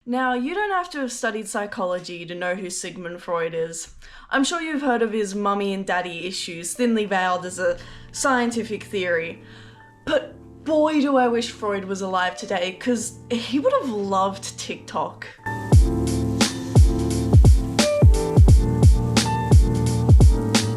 Now, you don't have to have studied psychology to know who Sigmund Freud is. I'm sure you've heard of his mummy and daddy issues, thinly veiled as a scientific theory. But boy, do I wish Freud was alive today, because he would have loved TikTok.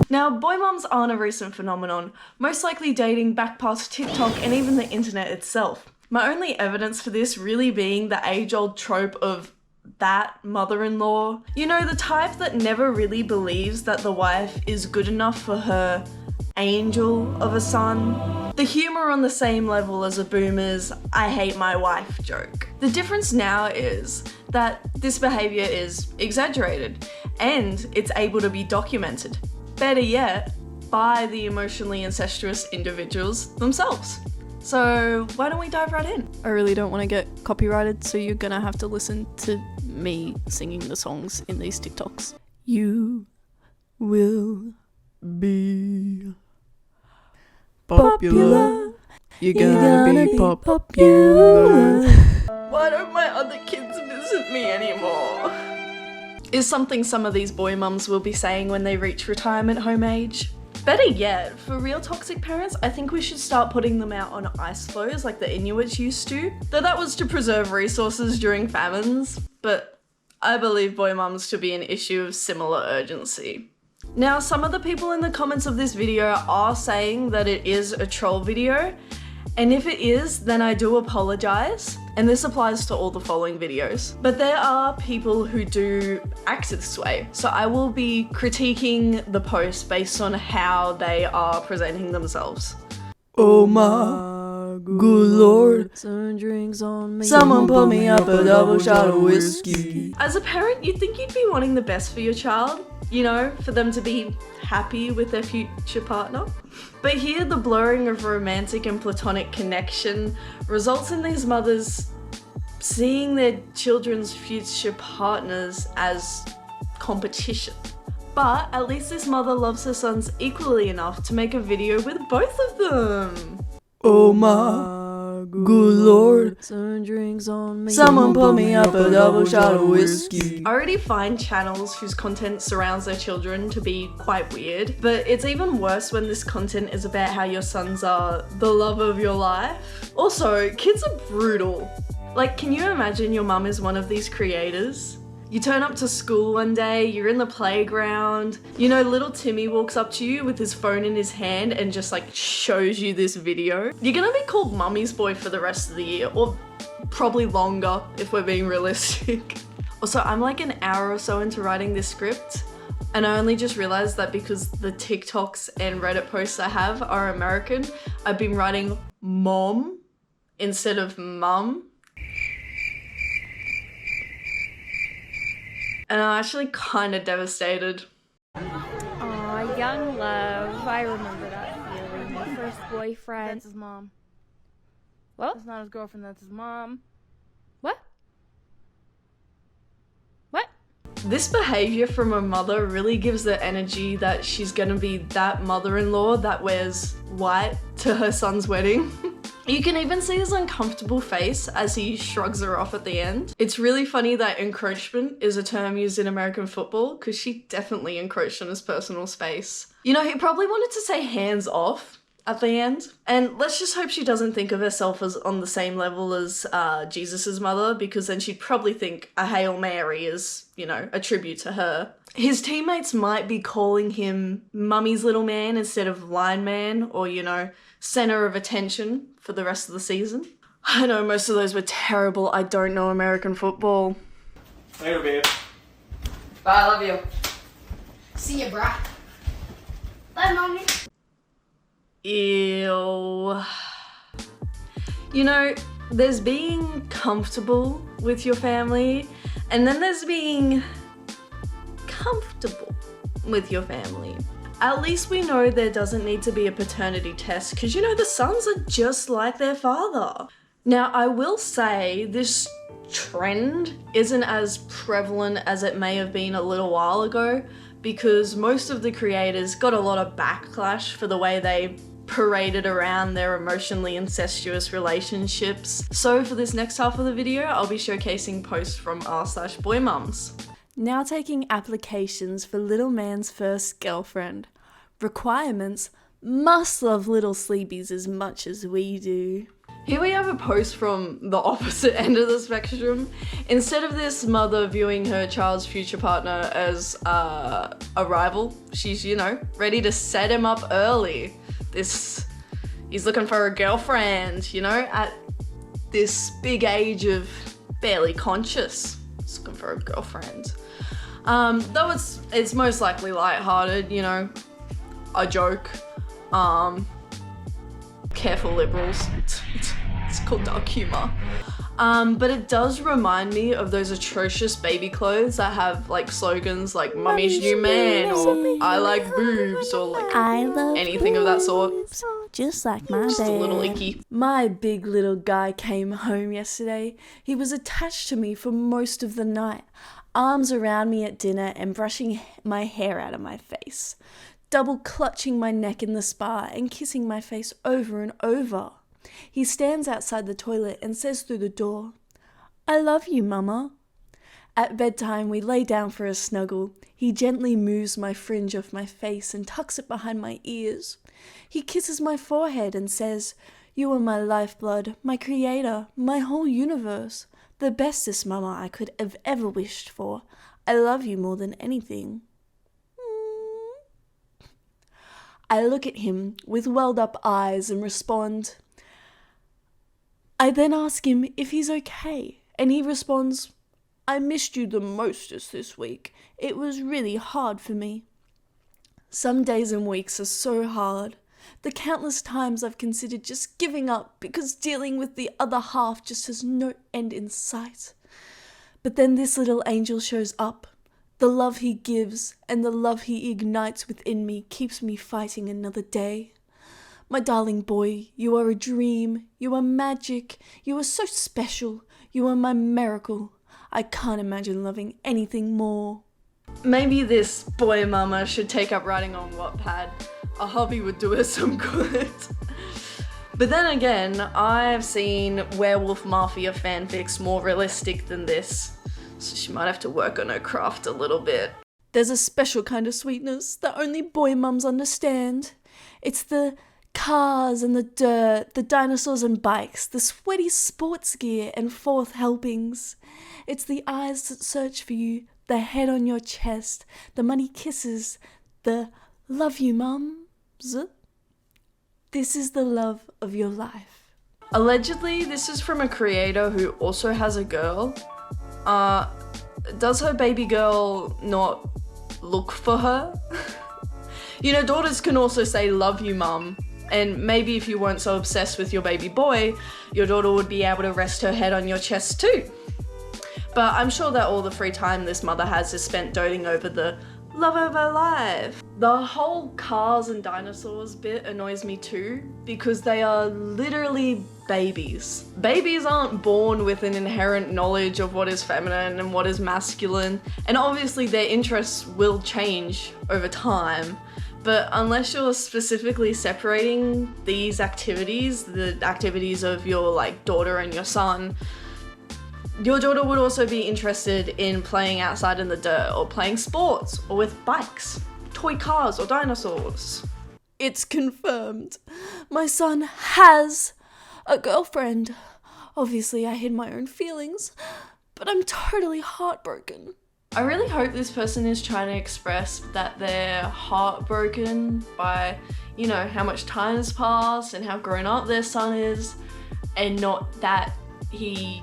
Now, boy mums aren't a recent phenomenon, most likely dating back past TikTok and even the internet itself. My only evidence for this really being the age-old trope of that mother-in-law. You know, the type that never really believes that the wife is good enough for her angel of a son. The humour on the same level as a boomer's "I hate my wife" joke. The difference now is that this behaviour is exaggerated and it's able to be documented. Better yet, by the emotionally incestuous individuals themselves. So why don't we dive right in? I really don't want to get copyrighted, so you're gonna have to listen to me singing the songs in these TikToks. You will be popular. You're gonna be popular. Why don't my other kids visit me anymore? Is something some of these boy mums will be saying when they reach retirement home age. Better yet, for real toxic parents, I think we should start putting them out on ice floes like the Inuits used to. Though that was to preserve resources during famines, but I believe boy mums to be an issue of similar urgency. Now, some of the people in the comments of this video are saying that it is a troll video, and if it is, then I do apologise, and this applies to all the following videos. But there are people who do act this way, so I will be critiquing the post based on how they are presenting themselves. Oh my good lord, some drinks on me. Someone pour me up a double shot of whiskey. As a parent, you'd think you'd be wanting the best for your child, you know, for them to be happy with their future partner. But here, the blurring of romantic and platonic connection results in these mothers seeing their children's future partners as competition. But at least this mother loves her sons equally enough to make a video with both of them. Oh my good lord, some drinks on me. Someone pour me up a double shot of whiskey. I already find channels whose content surrounds their children to be quite weird, but it's even worse when this content is about how your sons are the love of your life. Also, kids are brutal. Like, can you imagine your mum is one of these creators? You turn up to school one day, you're in the playground, you know, little Timmy walks up to you with his phone in his hand and just like shows you this video. You're gonna be called mummy's boy for the rest of the year, or probably longer if we're being realistic. Also, I'm like an hour or so into writing this script, and I only just realized that because the TikToks and Reddit posts I have are American, I've been writing mom instead of mum. And I'm actually kind of devastated. Aw, young love. I remember that feeling. My first boyfriend. That's his mom. What? That's not his girlfriend, that's his mom. What? What? This behavior from a mother really gives the energy that she's gonna be that mother-in-law that wears white to her son's wedding. You can even see his uncomfortable face as he shrugs her off at the end. It's really funny that encroachment is a term used in American football, because she definitely encroached on his personal space. You know, he probably wanted to say hands off at the end. And let's just hope she doesn't think of herself as on the same level as Jesus's mother, because then she'd probably think a Hail Mary is, you know, a tribute to her. His teammates might be calling him mummy's little man instead of line man, or, you know, center of attention for the rest of the season. I know most of those were terrible. I don't know American football. Later, babe. Bye, I love you. See ya, brah. Bye, mommy. Ew. You know, there's being comfortable with your family, and then there's being comfortable with your family. At least we know there doesn't need to be a paternity test, because you know the sons are just like their father. Now, I will say this trend isn't as prevalent as it may have been a little while ago, because most of the creators got a lot of backlash for the way they paraded around their emotionally incestuous relationships. So for this next half of the video, I'll be showcasing posts from r/boy mums. Now taking applications for little man's first girlfriend. Requirements: must love little sleepies as much as we do. Here we have a post from the opposite end of the spectrum. Instead of this mother viewing her child's future partner as a rival, she's, you know, ready to set him up early. He's looking for a girlfriend, you know, at this big age of barely conscious. He's looking for a girlfriend. Though it's most likely lighthearted, you know, a joke. Careful liberals, it's called dark humor. But it does remind me of those atrocious baby clothes that have like slogans like "Mummy's new man" or "I like boobs" or like I love anything of that sort. Just like my Just dad. a little icky. My big little guy came home yesterday. He was attached to me for most of the night, arms around me at dinner and brushing my hair out of my face, double clutching my neck in the spa and kissing my face over and over. He stands outside the toilet and says through the door, "I love you, Mama." At bedtime, we lay down for a snuggle. He gently moves my fringe off my face and tucks it behind my ears. He kisses my forehead and says, "You are my lifeblood, my creator, my whole universe, the bestest Mama I could have ever wished for. I love you more than anything." I look at him with welled up eyes and respond. I then ask him if he's okay, and he responds, "I missed you the mostest this week. It was really hard for me." Some days and weeks are so hard. The countless times I've considered just giving up because dealing with the other half just has no end in sight. But then this little angel shows up. The love he gives and the love he ignites within me keeps me fighting another day. My darling boy, you are a dream, you are magic, you are so special, you are my miracle. I can't imagine loving anything more. Maybe this boy mama should take up writing on Wattpad. A hobby would do her some good. But then again, I've seen Werewolf Mafia fanfics more realistic than this, so she might have to work on her craft a little bit. There's a special kind of sweetness that only boy mums understand. It's the cars and the dirt, the dinosaurs and bikes, the sweaty sports gear and fourth helpings. It's the eyes that search for you, the head on your chest, the money kisses, the "love you, mums." This is the love of your life. Allegedly, this is from a creator who also has a girl. Does her baby girl not look for her? You know, daughters can also say "love you, mum." And maybe if you weren't so obsessed with your baby boy, your daughter would be able to rest her head on your chest too. But I'm sure that all the free time this mother has is spent doting over the love of her life. The whole cars and dinosaurs bit annoys me too, because they are literally babies. Babies aren't born with an inherent knowledge of what is feminine and what is masculine, and obviously their interests will change over time. But unless you're specifically separating these activities, the activities of your like daughter and your son, your daughter would also be interested in playing outside in the dirt or playing sports or with bikes, toy cars or dinosaurs. It's confirmed. My son has a girlfriend. Obviously, I hid my own feelings, but I'm totally heartbroken. I really hope this person is trying to express that they're heartbroken by, you know, how much time has passed and how grown up their son is, and not that he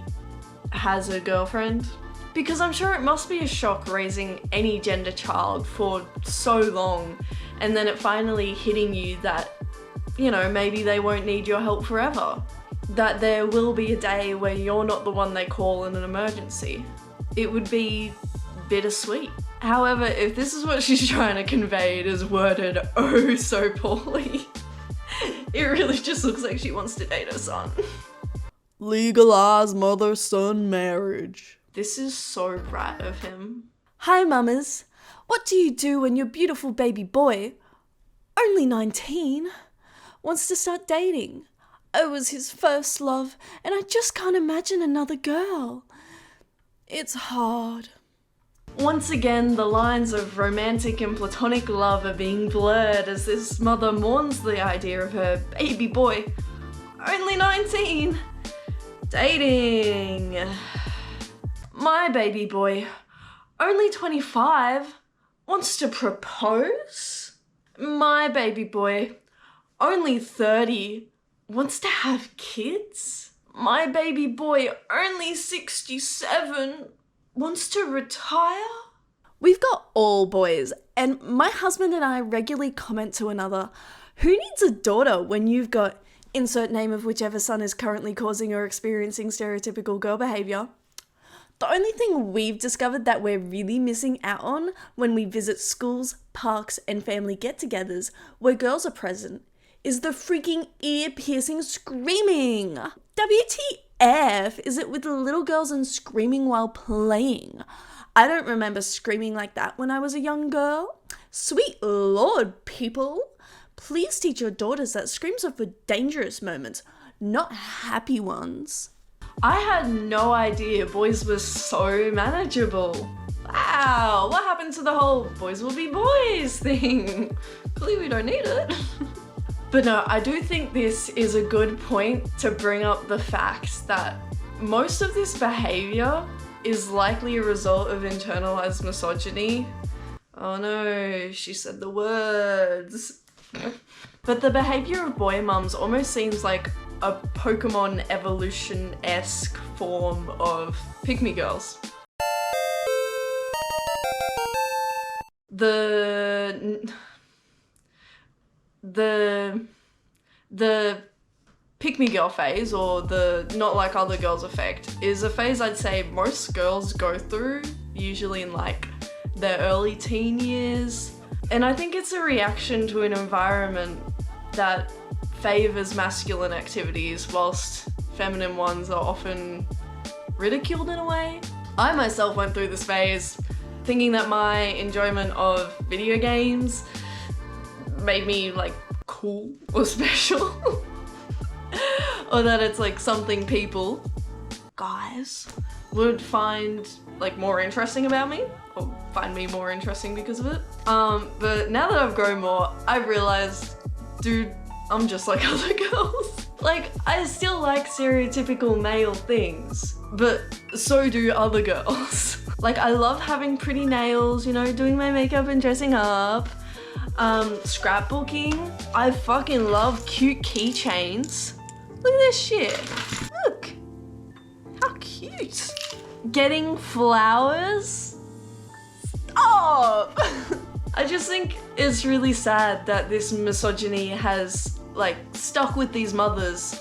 has a girlfriend. Because I'm sure it must be a shock raising any gender child for so long, and then it finally hitting you that, you know, maybe they won't need your help forever. That there will be a day where you're not the one they call in an emergency. It would be bittersweet. However, if this is what she's trying to convey, it is worded oh so poorly. It really just looks like she wants to date her son. Legalize mother-son marriage. This is so brat of him. Hi, mamas. What do you do when your beautiful baby boy, only 19, wants to start dating. I was his first love, and I just can't imagine another girl. It's hard. Once again, the lines of romantic and platonic love are being blurred as this mother mourns the idea of her baby boy, only 19, dating. My baby boy, only 25, wants to propose? My baby boy, only 30, wants to have kids? My baby boy, only 67, wants to retire? We've got all boys, and my husband and I regularly comment to another, who needs a daughter when you've got insert name of whichever son is currently causing or experiencing stereotypical girl behaviour? The only thing we've discovered that we're really missing out on when we visit schools, parks, and family get-togethers where girls are present is the freaking ear-piercing screaming. WTF is it with the little girls and screaming while playing? I don't remember screaming like that when I was a young girl. Sweet Lord, people. Please teach your daughters that screams are for dangerous moments, not happy ones. I had no idea boys were so manageable. Wow, what happened to the whole boys will be boys thing? Clearly we don't need it. But no, I do think this is a good point to bring up the fact that most of this behaviour is likely a result of internalized misogyny. Oh no, she said the words. But the behaviour of boy mums almost seems like a Pokemon evolution-esque form of pick-me girls. The pick-me girl phase, or the not like other girls effect, is a phase I'd say most girls go through, usually in like their early teen years. And I think it's a reaction to an environment that favours masculine activities whilst feminine ones are often ridiculed in a way. I myself went through this phase thinking that my enjoyment of video games made me like cool or special. Or that it's like something people, guys, would find like more interesting about me, or find me more interesting because of it. But now that I've grown more, I've realized, dude, I'm just like other girls. Like, I still like stereotypical male things, but so do other girls. Like, I love having pretty nails, you know, doing my makeup and dressing up, scrapbooking. I fucking love cute keychains. Look at this shit. Look, how cute. Getting flowers. Stop. I just think it's really sad that this misogyny has like stuck with these mothers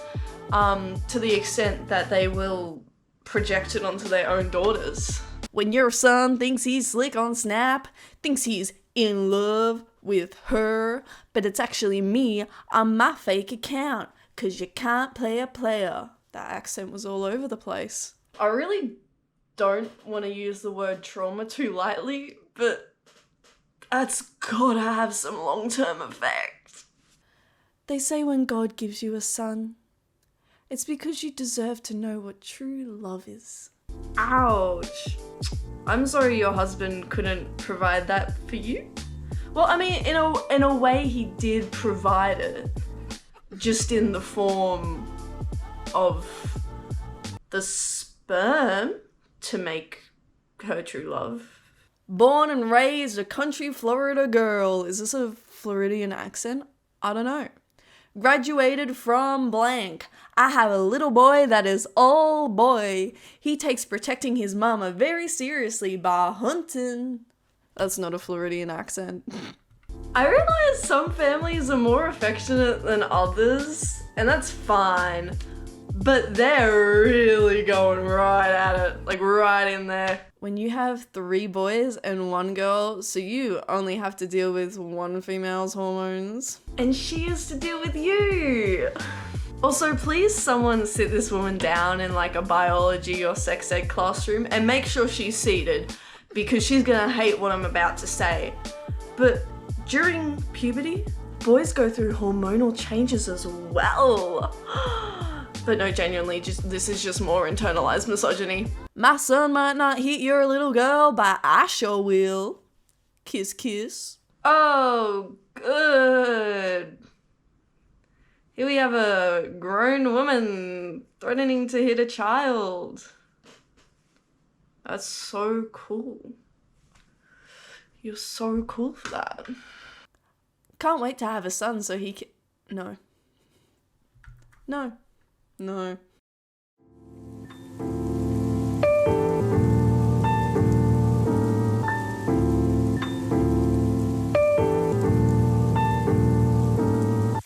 to the extent that they will project it onto their own daughters. When your son thinks he's slick on Snap, thinks he's in love with her, but it's actually me on my fake account, 'cause you can't play a player. That accent was all over the place. I really don't want to use the word trauma too lightly, but that's gotta have some long-term effects. They say when God gives you a son, it's because you deserve to know what true love is. Ouch. I'm sorry your husband couldn't provide that for you. Well, I mean, in a way he did provide it, just in the form of the sperm to make her true love. Born and raised a country Florida girl. Is this a Floridian accent? I don't know. Graduated from blank. I have a little boy that is all boy. He takes protecting his mama very seriously by hunting. That's not a Floridian accent. I realize some families are more affectionate than others, and that's fine. But they're really going right at it, like right in there. When you have 3 boys and 1 girl, so you only have to deal with one female's hormones. And she has to deal with you. Also, please someone sit this woman down in like a biology or sex ed classroom and make sure she's seated, because she's gonna hate what I'm about to say. But during puberty, boys go through hormonal changes as well. But no, genuinely, this is just more internalized misogyny. My son might not hit your little girl, but I sure will. Kiss, kiss. Oh, good. Here we have a grown woman threatening to hit a child. That's so cool. You're so cool for that. Can't wait to have a son so he can... No.